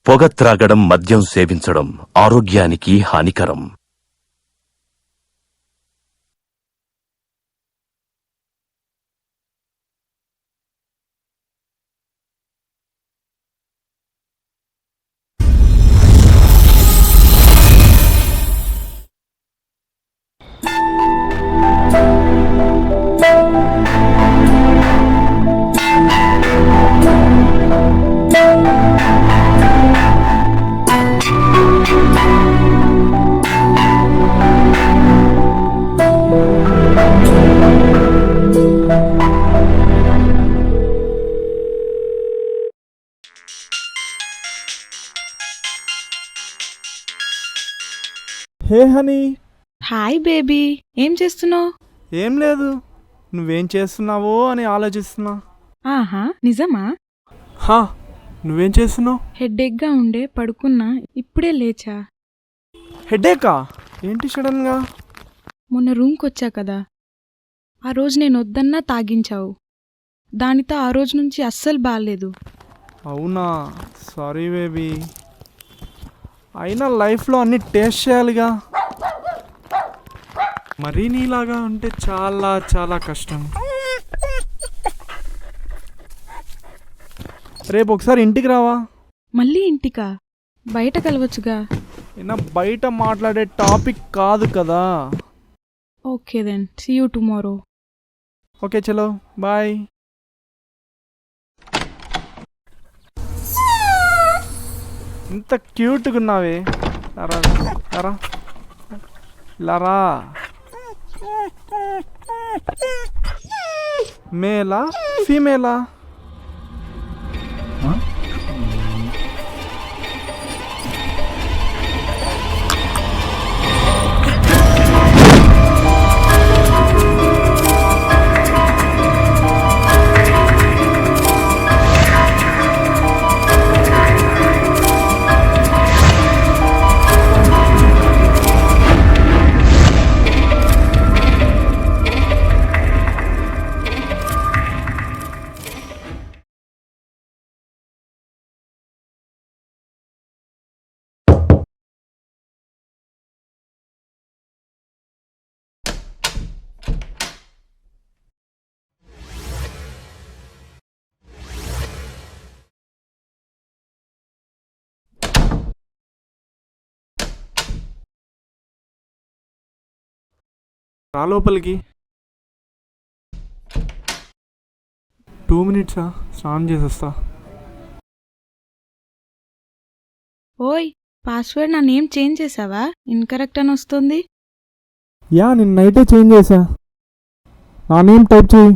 పొగ త్రాగడం, మద్యం సేవించడం ఆరోగ్యానికి హానికరం. హే హనీ. హాయ్ బేబీ, ఏం చేస్తున్నావు? ఏం లేదు, నువ్వేం చేస్తున్నావో అని ఆలోచిస్తున్నా. ఆహా, నిజమా? హా, నువ్వేం చేస్తున్నావు? హెడ్ఏక్గా ఉండే పడుకున్నా, ఇప్పుడే లేచా. హెడేకా? ఏంటి సడన్గా? మొన్న రూమ్కి వచ్చా కదా, ఆ రోజు నేను వద్దన్నా తాగించావు. దానితో ఆ రోజు నుంచి అస్సలు బాగాలేదు. అవునా, సారీ బేబీ. అయినా లైఫ్లో అన్ని టేస్ట్ చేయాలిగా. మరీ నీలాగా ఉంటే చాలా చాలా కష్టం. రేపు ఒకసారి ఇంటికి రావా? మళ్ళీ ఇంటికా? బయట కలవచ్చుగా. అయినా బయట మాట్లాడే టాపిక్ కాదు కదా. Okay then, see you tomorrow. Okay చలో, బాయ్. ఇంత క్యూట్గా ఉన్నావే. లరా లరా లరా. మేలా ఫీమేలా? రా లోపలికి. 2 minutes స్నానం చేసేస్తా. ఓయ్, పాస్వర్డ్ నా నేమ్ చేంజ్ చేసావా? ఇన్కరెక్ట్ అని వస్తుంది. యా, నేను నైటే చేంజ్ చేసా. నా నేమ్ టైప్ చేయి.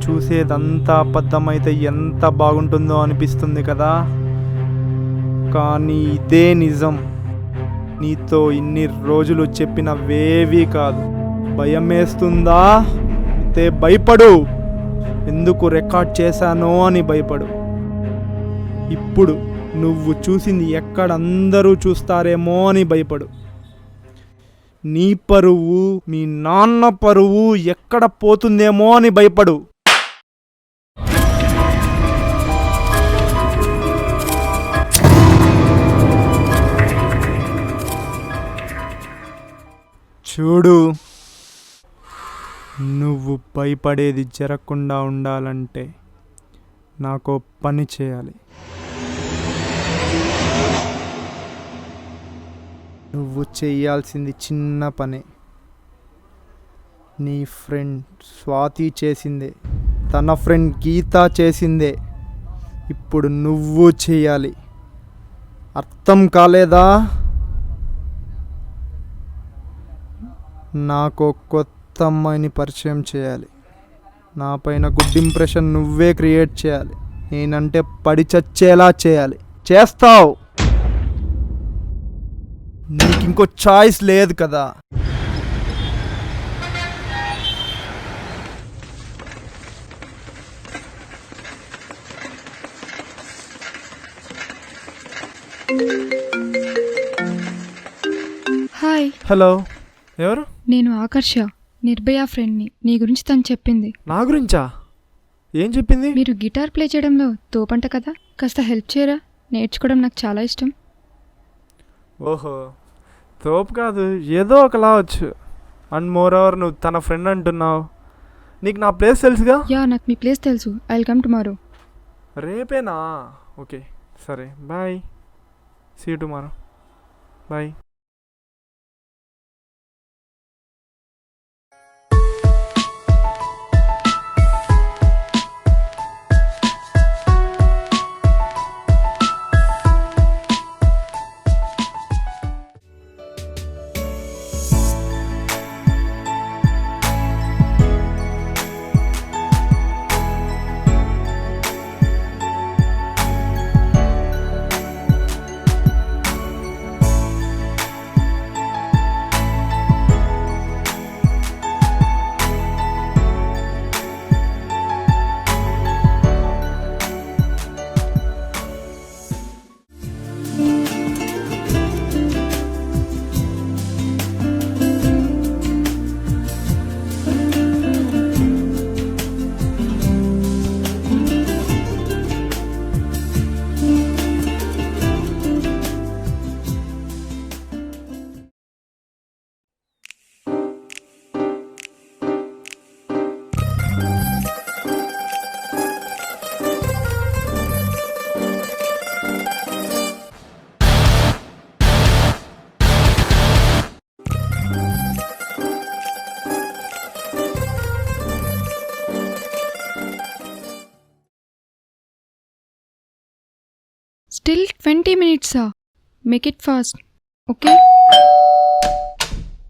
చూసేదంతా అబద్ధమైతే ఎంత బాగుంటుందో అనిపిస్తుంది కదా, కానీ ఇదే నిజం. నీతో ఇన్ని రోజులు చెప్పినవేవీ కాదు. భయం వేస్తుందా? అయితే భయపడు. ఎందుకు రికార్డ్ చేశానో అని భయపడు. ఇప్పుడు నువ్వు చూసింది ఎక్కడ అందరూ చూస్తారేమో అని భయపడు. నీ పరువు, మీ నాన్న పరువు ఎక్కడ పోతుందేమో అని భయపడు. చూడు, నువ్వు భయపడేది జరగకుండా ఉండాలంటే నాకు పని చేయాలి. నువ్వు చేయాల్సింది చిన్న పనే. నీ ఫ్రెండ్ స్వాతి చేసిందే, తన ఫ్రెండ్ గీత చేసిందే ఇప్పుడు నువ్వు చేయాలి. అర్థం కాలేదా? నాకు కొత్త అమ్మాయిని పరిచయం చేయాలి. నా పైన గుడ్ ఇంప్రెషన్ నువ్వే క్రియేట్ చేయాలి. నేనంటే పడి చచ్చేలా చేయాలి. చేస్తావు. నీకు ఇంకో చాయిస్ లేదు కదా. హాయ్, హలో, ఎవరు? నేను ఆకర్ష, నిర్భయ ఫ్రెండ్ని. నీ గురించి తను చెప్పింది. నా గురించా? ఏం చెప్పింది? మీరు గిటార్ ప్లే చేయడంలో తోపంట కదా, కాస్త హెల్ప్ చేయరా? నేర్చుకోవడం నాకు చాలా ఇష్టం. ఓహో, తోపు కాదు, ఏదో ఒకలా వచ్చు. అండ్ మోర్ ఓవర్ నువ్వు తన ఫ్రెండ్ అంటున్నావు. నీకు నా ప్లేస్ తెలుసుగా? యా, నాకు మీ ప్లేస్ తెలుసు. I will come tomorrow. రేపేనా? ఓకే, సరే, bye. See you tomorrow. Bye. Still 20 minutes, sir. Make it fast. Okay?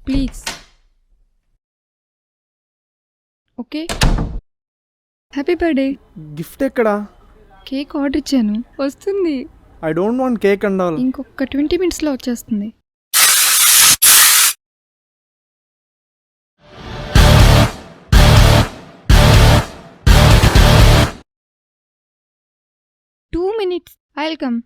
Please. Okay? Happy birthday. Gift ఎక్కడా? కేక్ ఆర్డర్ ఇచ్చాను, వస్తుంది. I don't want cake and all. ఇంకొక 20 minutesలో వచ్చేస్తుంది. Two minutes. I'll come.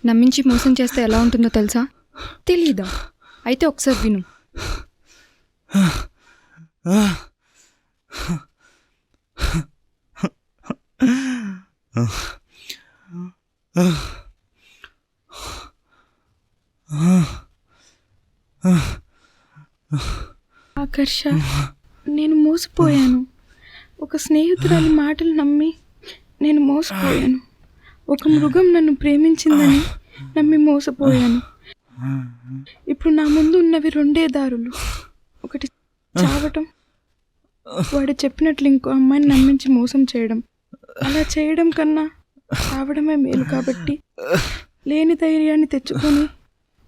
నమ్మించి మోసం చేస్తే ఎలా ఉంటుందో తెలుసా? తెలీదా? అయితే ఒకసారి విను. ఆకర్ష, నేను మోసపోయాను. ఒక స్నేహితురాలి మాటలు నమ్మి నేను మోసపోయాను. ఒక మృగం నన్ను ప్రేమించిందని నమ్మి మోసపోయాను. ఇప్పుడు నా ముందు ఉన్నవి రెండే దారులు. ఒకటి చావటం, వాడు చెప్పినట్లు ఇంకో అమ్మాయిని నమ్మించి మోసం చేయడం. అలా చేయడం కన్నా చావడమే మేలు. కాబట్టి లేని ధైర్యాన్ని తెచ్చుకొని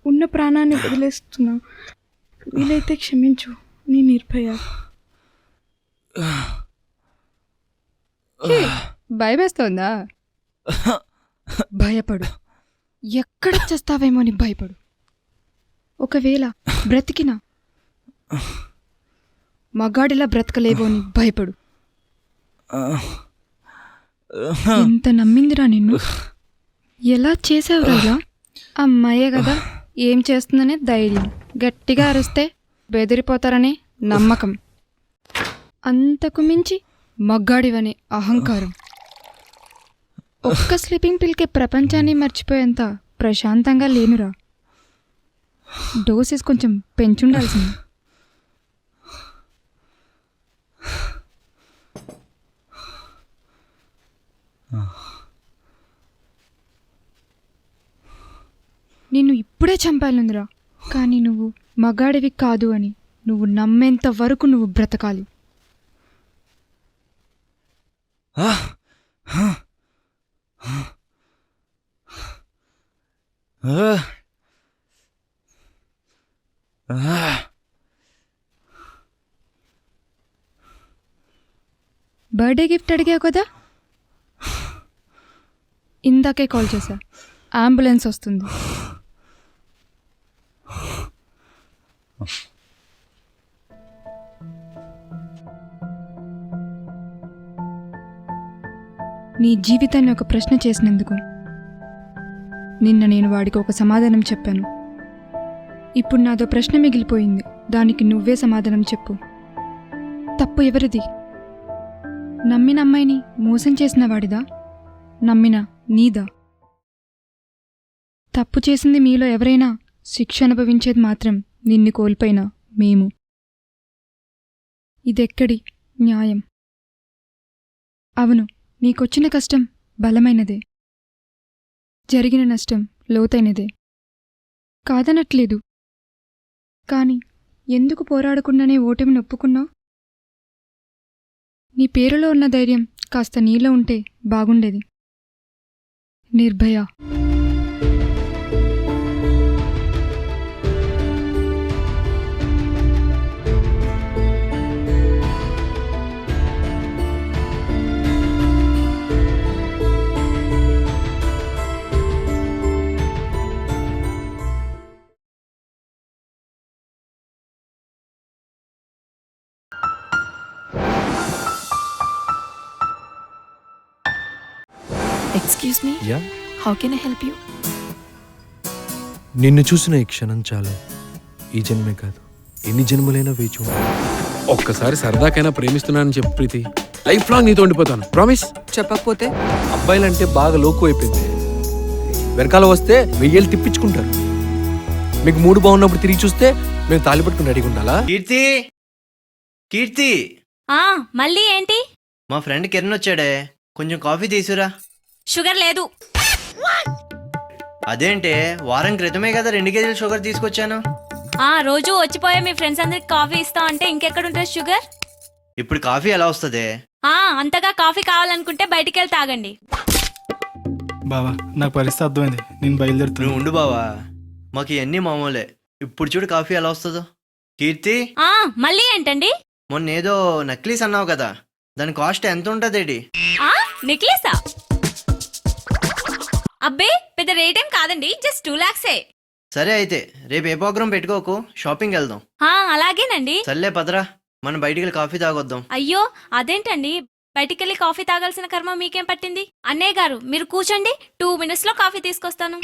ఉన్న ప్రాణాన్ని వదిలేస్తున్నా. వీలైతే క్షమించు, నీ నిర్భయ. భయమేస్తోందా? భయపడు, ఎక్కడ చేస్తావేమో అని భయపడు. ఒకవేళ బ్రతికినా మగాడిలా బ్రతకలేవో అని భయపడు. ఎంత నమ్మిందిరా నిన్ను, ఎలా చేసావురా ఇలా? అమ్మాయే కదా, ఏం చేస్తుందనే ధైర్యం, గట్టిగా అరిస్తే బెదిరిపోతారనే నమ్మకం, అంతకు మించి మగ్గాడివనే అహంకారం. ఒక్క స్లీపింగ్ పిల్కే ప్రపంచాన్ని మర్చిపోయేంత ప్రశాంతంగా లేనురా. డోసెస్ కొంచెం పెంచుండాల్సింది. నిన్ను ఇప్పుడే చంపాలందిరా, కానీ నువ్వు మగాడివి కాదు అని నువ్వు నమ్మేంత వరకు నువ్వు బ్రతకాలి. బర్త్డే గిఫ్ట్ అడిగావు కదా, ఇందాకే కాల్ చేశా, అంబులెన్స్ వస్తుంది. నీ జీవితాన్ని ఒక ప్రశ్న చేసినందుకు నిన్న నేను వాడికి ఒక సమాధానం చెప్పాను. ఇప్పుడు నాదో ప్రశ్న మిగిలిపోయింది, దానికి నువ్వే సమాధానం చెప్పు. తప్పు ఎవరిది? నమ్మిన అమ్మాయిని మోసం చేసిన వాడిదా, నమ్మిన నీదా? తప్పు చేసింది మీలో ఎవరైనా, శిక్ష అనుభవించేది మాత్రం నిన్ను కోల్పోయినా మేము. ఇదెక్కడి న్యాయం? అవును, నీకొచ్చిన కష్టం బలమైనదే, జరిగిన నష్టం లోతైనదే, కాదనట్లేదు. కాని ఎందుకు పోరాడకుండానే ఓటమిని ఒప్పుకున్నావు? నీ పేరులో ఉన్న ధైర్యం కాస్త నీలో ఉంటే బాగుండేది. Nirbhaya. Excuse me? Yeah? How can I help you? నిన్ను చూసిన ఈ క్షణం చాలు. ఈ జన్మే కాదు, ఎన్ని జన్మలైనా వేచి ఉంటాను. ఒక్కసారి సరదాకైనా ప్రేమిస్తున్నానని చెప్పు ప్రీతి, లైఫ్ లాంగ్ నీతో ఉండిపోతాను, ప్రామిస్. చెప్పకపోతే అబ్బాయిలంటే బాగా లోకు అయిపోయింది. వెనకాల వస్తే 1000 తిప్పించుకుంటారు. మీకు మూడు బాగున్నప్పుడు తిరిగి చూస్తే మేము తాళి పట్టుకుని రెడీగా ఉండాలా? కీర్తి, కీర్తి, మళ్ళీ ఏంటి? మా ఫ్రెండ్ కిరణ్ వచ్చాడే, కొంచెం కాఫీ తీసురా. షుగర్ లేదు. అదేంటే, వారం క్రితమే కదా 2 కేజీలు షుగర్ తీసుకొచ్చాను. రోజు వచ్చిపోయే మీ ఫ్రెండ్స్ అందరికి కాఫీ ఇస్తా అంటే ఇంకెక్కడుంటుంది షుగర్? ఇప్పుడు కాఫీ ఎలా వస్తుంది? అంతగా కాఫీ కావాలనుకుంటే బయటికి వెళ్ళి తాగండి. బావా, నాకు పరిస్థితి అర్థమైంది, నేను బయలుదేరుతున్నా. నువ్వు ఉండు బావా, మాకు ఇవన్నీ మామూలే. ఇప్పుడు చూడు కాఫీ ఎలా వస్తుందో. కీర్తి, మళ్ళీ ఏంటండి? మొన్న ఏదో నక్లీస్ అన్నావు కదా, దాని కాస్ట్ ఎంత ఉంటదేటి? నెక్లెసా? అబ్బే, పెద్ద రేట్ ఏం కాదండి, జస్ట్ 2 lakhs. సరే అయితే రేపు ఏ ప్రోగ్రాం పెట్టుకోకు, షాపింగ్ వెళ్దాం. అలాగేనండి. సర్లే పదరా, మనం బయటికి వెళ్ళి కాఫీ తాగొద్దాం. అయ్యో, అదేంటండి, బయటికెళ్ళి కాఫీ తాగాల్సిన కర్మ మీకేం పట్టింది? అన్నయ్య గారు, మీరు కూర్చోండి, 2 minutes లో కాఫీ తీసుకొస్తాను.